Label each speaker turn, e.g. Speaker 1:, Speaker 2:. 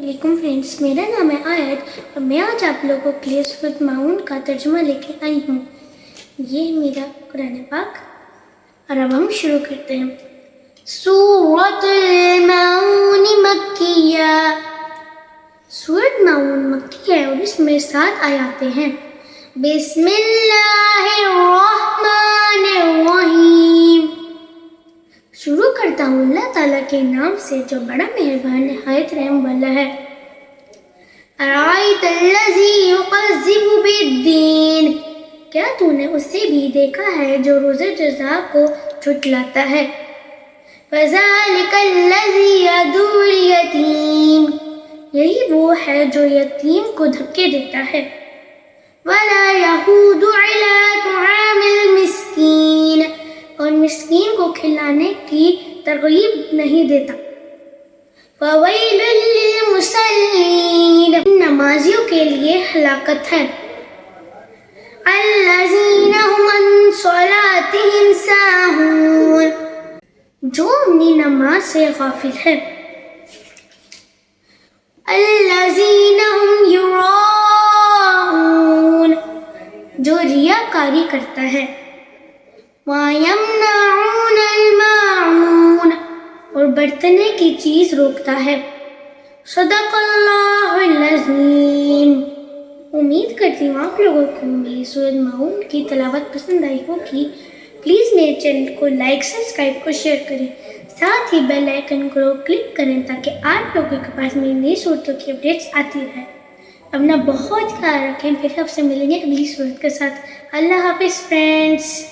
Speaker 1: वालेकुम फ्रेंड्स, मेरा नाम है आयत और मैं आज आप लोगों के लिए सूरत माऊन का तर्जुमा लेके आई हूँ। ये है मेरा कुरान पाक और अब हम शुरू करते हैं। सूरतुल माऊन मक्किया। सूरत माऊन मक्की है और इसमें 7 आयतें हैं। बिस्मिल्लाहिर्रहमानिर्रहीम। शुरू करता हूँ अल्लाह ताला के नाम से जो बड़ा मेहरबान निहायत रहम वाला है। अराइतल्लज़ी युकज़्ज़िबु बिद्दीन। क्या तूने उसे भी देखा है जो रोज़े जज़ा को झुठलाता है। फ़ज़ालिकल्लज़ी यदुल यतीम। यही वो है जो यतीम को धक्के देता है। वला यहूदु अला तुआमिल मिस्कीन। और मिस्कीन को खिलाने की तरगीब नहीं देता। फ़वैलुल लिलमुसल्लीन। नमाजियों के लिए हलाकत है। अल्लज़ीना हुम अन सलातिहिम साहून। जो अपनी नमाज से गाफिल है। अल्लज़ीना हुम युराऊन। जो रियाकारी करता है। वयमनऊनल माऊन। और बरतने की चीज़ रोकता है। सदक़ल्लाहुल अज़ीम। उम्मीद करती हूँ आप लोगों को मेरी सूरत माऊन की तिलावत पसंद आई होगी। प्लीज़ मेरे चैनल को लाइक, सब्सक्राइब और शेयर करें। साथ ही बेल आइकन को क्लिक करें ताकि आप लोगों के पास मेरी नई सूरतों की अपडेट्स आती रहे। अपना बहुत ख्याल रखें। फिर आपसे मिलेंगे अगली सूरत के साथ। अल्लाह हाफिज़ फ्रेंड्स।